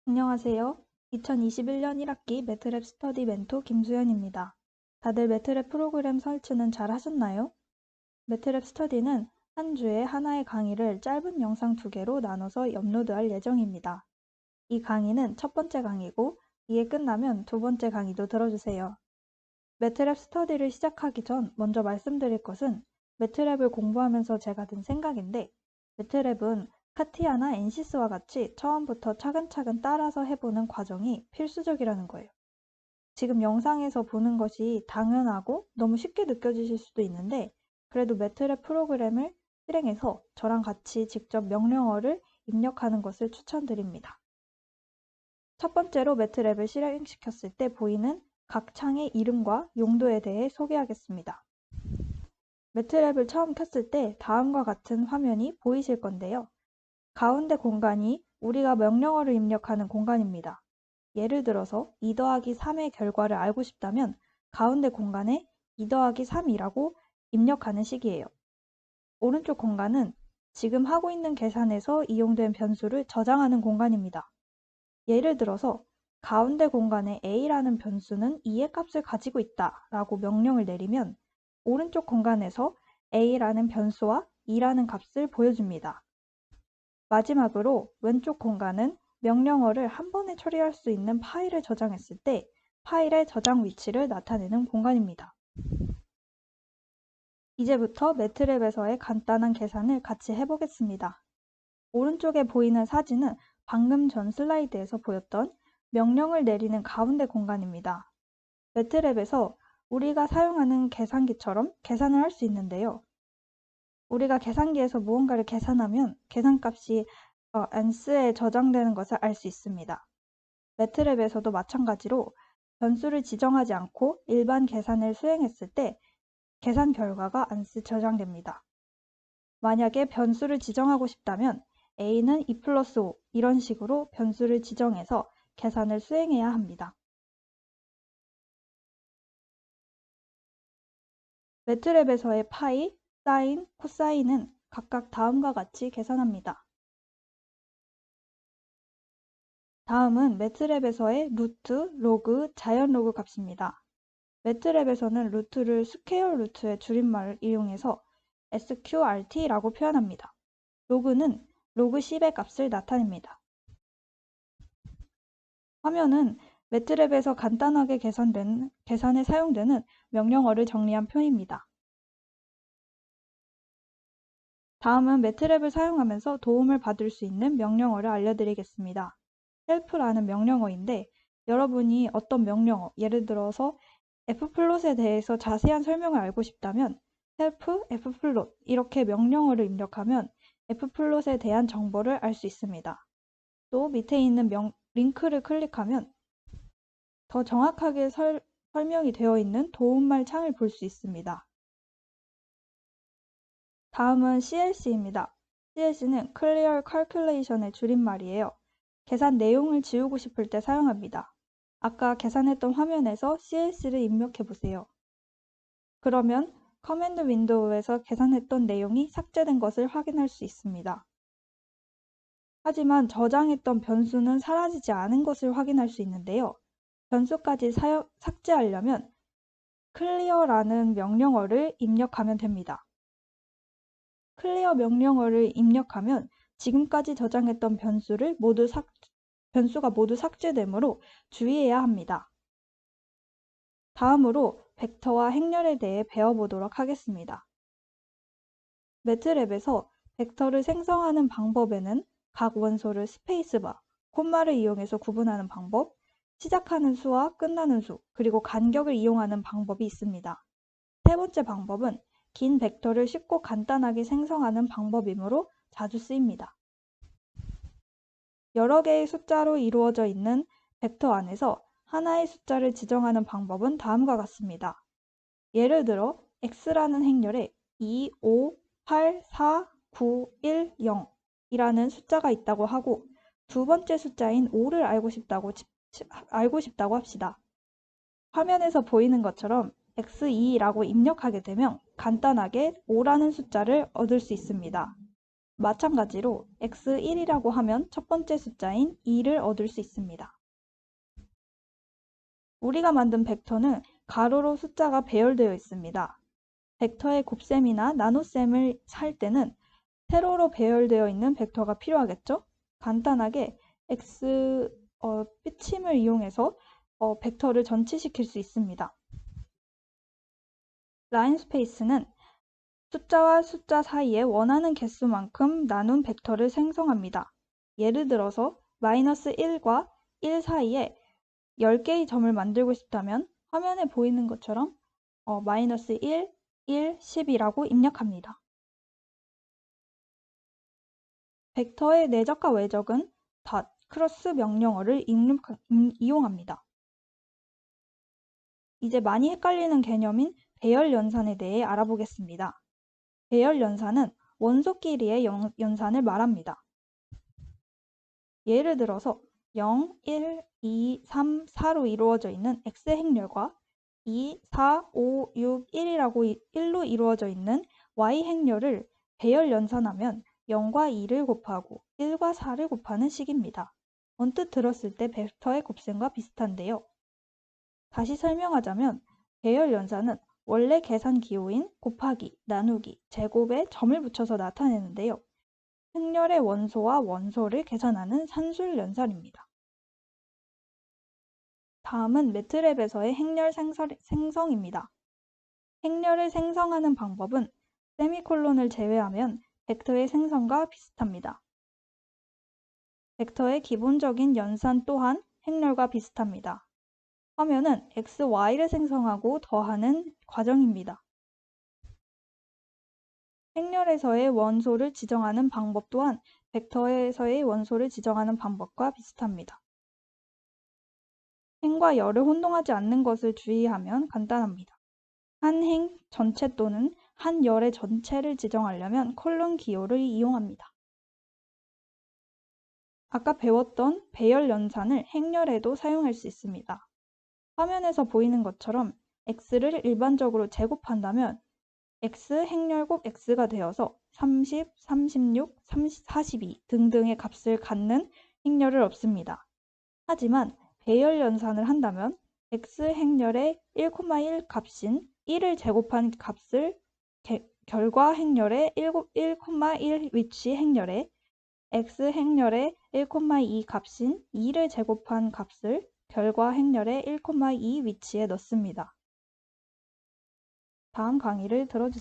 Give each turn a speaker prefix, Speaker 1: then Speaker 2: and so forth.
Speaker 1: 안녕하세요. 2021년 1학기 매트랩 스터디 멘토 김수연입니다. 다들 매트랩 프로그램 설치는 잘 하셨나요? 매트랩 스터디는 한 주에 하나의 강의를 짧은 영상 2개로 나눠서 업로드할 예정입니다. 이 강의는 첫 번째 강의고 이게 끝나면 두 번째 강의도 들어주세요. 매트랩 스터디를 시작하기 전 먼저 말씀드릴 것은 매트랩을 공부하면서 제가 든 생각인데 매트랩은 카티아나 엔시스와 같이 처음부터 차근차근 따라서 해보는 과정이 필수적이라는 거예요. 지금 영상에서 보는 것이 당연하고 너무 쉽게 느껴지실 수도 있는데 그래도 매트랩 프로그램을 실행해서 저랑 같이 직접 명령어를 입력하는 것을 추천드립니다. 첫 번째로 매트랩을 실행시켰을 때 보이는 각 창의 이름과 용도에 대해 소개하겠습니다. 매트랩을 처음 켰을 때 다음과 같은 화면이 보이실 건데요. 가운데 공간이 우리가 명령어를 입력하는 공간입니다. 예를 들어서 2 더하기 3의 결과를 알고 싶다면 가운데 공간에 2 더하기 3이라고 입력하는 식이에요. 오른쪽 공간은 지금 하고 있는 계산에서 이용된 변수를 저장하는 공간입니다. 예를 들어서 가운데 공간에 a라는 변수는 2의 값을 가지고 있다 라고 명령을 내리면 오른쪽 공간에서 a라는 변수와 2라는 값을 보여줍니다. 마지막으로 왼쪽 공간은 명령어를 한 번에 처리할 수 있는 파일을 저장했을 때 파일의 저장 위치를 나타내는 공간입니다. 이제부터 매트랩에서의 간단한 계산을 같이 해보겠습니다. 오른쪽에 보이는 사진은 방금 전 슬라이드에서 보였던 명령을 내리는 가운데 공간입니다. 매트랩에서 우리가 사용하는 계산기처럼 계산을 할 수 있는데요. 우리가 계산기에서 무언가를 계산하면 계산값이 ANS에 저장되는 것을 알 수 있습니다. 매트랩에서도 마찬가지로 변수를 지정하지 않고 일반 계산을 수행했을 때 계산 결과가 ANS에 저장됩니다. 만약에 변수를 지정하고 싶다면 a는 2 플러스 5 이런 식으로 변수를 지정해서 계산을 수행해야 합니다. 매트랩에서의 파이, 사인, 코사인은 각각 다음과 같이 계산합니다. 다음은 매트랩에서의 루트, 로그, 자연 로그 값입니다. 매트랩에서는 루트를 스퀘어 루트의 줄임말을 이용해서 sqrt라고 표현합니다. 로그는 로그 10의 값을 나타냅니다. 화면은 매트랩에서 간단하게 계산에 사용되는 명령어를 정리한 표입니다. 다음은 매트랩을 사용하면서 도움을 받을 수 있는 명령어를 알려드리겠습니다. help라는 명령어인데 여러분이 어떤 명령어, 예를 들어서 fplot에 대해서 자세한 설명을 알고 싶다면 help fplot 이렇게 명령어를 입력하면 fplot에 대한 정보를 알 수 있습니다. 또 밑에 있는 링크를 클릭하면 더 정확하게 설명이 되어 있는 도움말 창을 볼 수 있습니다. 다음은 CLC입니다. CLC는 Clear Calculation의 줄임말이에요. 계산 내용을 지우고 싶을 때 사용합니다. 아까 계산했던 화면에서 CLC를 입력해 보세요. 그러면 커맨드 윈도우에서 계산했던 내용이 삭제된 것을 확인할 수 있습니다. 하지만 저장했던 변수는 사라지지 않은 것을 확인할 수 있는데요. 변수까지 삭제하려면 clear라는 명령어를 입력하면 됩니다. clear 명령어를 입력하면 지금까지 저장했던 변수가 모두 삭제되므로 주의해야 합니다. 다음으로 벡터와 행렬에 대해 배워보도록 하겠습니다. 매트랩에서 벡터를 생성하는 방법에는 각 원소를 스페이스바, 콤마를 이용해서 구분하는 방법, 시작하는 수와 끝나는 수, 그리고 간격을 이용하는 방법이 있습니다. 세 번째 방법은 긴 벡터를 쉽고 간단하게 생성하는 방법이므로 자주 쓰입니다. 여러 개의 숫자로 이루어져 있는 벡터 안에서 하나의 숫자를 지정하는 방법은 다음과 같습니다. 예를 들어 x라는 행렬에 2, 5, 8, 4, 9, 1, 0 이라는 숫자가 있다고 하고 두 번째 숫자인 5를 알고 싶다고 합시다. 화면에서 보이는 것처럼 x2라고 입력하게 되면 간단하게 5라는 숫자를 얻을 수 있습니다. 마찬가지로 x1이라고 하면 첫 번째 숫자인 2를 얻을 수 있습니다. 우리가 만든 벡터는 가로로 숫자가 배열되어 있습니다. 벡터의 곱셈이나 나눗셈을 할 때는 세로로 배열되어 있는 벡터가 필요하겠죠? 간단하게 삐침을 이용해서 벡터를 전치시킬 수 있습니다. 라인 스페이스는 숫자와 숫자 사이에 원하는 개수만큼 나눈 벡터를 생성합니다. 예를 들어서 -1과 1 사이에 10개의 점을 만들고 싶다면 화면에 보이는 것처럼 -1, 1, 10이라고 입력합니다. 벡터의 내적과 외적은 크로스 명령어를 이용합니다. 이제 많이 헷갈리는 개념인 배열 연산에 대해 알아보겠습니다. 배열 연산은 원소끼리의 연산을 말합니다. 예를 들어서 0, 1, 2, 3, 4로 이루어져 있는 X 행렬과 2, 4, 5, 6, 1로 이루어져 있는 Y 행렬을 배열 연산하면 0과 2를 곱하고 1과 4를 곱하는 식입니다. 언뜻 들었을 때 벡터의 곱셈과 비슷한데요. 다시 설명하자면 배열 연산은 원래 계산 기호인 곱하기, 나누기, 제곱에 점을 붙여서 나타내는데요. 행렬의 원소와 원소를 계산하는 산술 연산입니다. 다음은 매트랩에서의 행렬 생성입니다. 행렬을 생성하는 방법은 세미콜론을 제외하면 벡터의 생성과 비슷합니다. 벡터의 기본적인 연산 또한 행렬과 비슷합니다. 화면은 x, y를 생성하고 더하는 과정입니다. 행렬에서의 원소를 지정하는 방법 또한 벡터에서의 원소를 지정하는 방법과 비슷합니다. 행과 열을 혼동하지 않는 것을 주의하면 간단합니다. 한 행 전체 또는 한 열의 전체를 지정하려면 콜론 기호를 이용합니다. 아까 배웠던 배열 연산을 행렬에도 사용할 수 있습니다. 화면에서 보이는 것처럼 x를 일반적으로 제곱한다면 x 행렬곱 x가 되어서 30, 36, 42 등등의 값을 갖는 행렬을 얻습니다. 하지만 배열 연산을 한다면 x 행렬의 1,1 값인 1을 제곱한 값을 결과 행렬의 1,1 위치 행렬에 x 행렬의 1,2 값인 2를 제곱한 값을 결과 행렬의 1,2 위치에 넣습니다. 다음 강의를 들어주세요.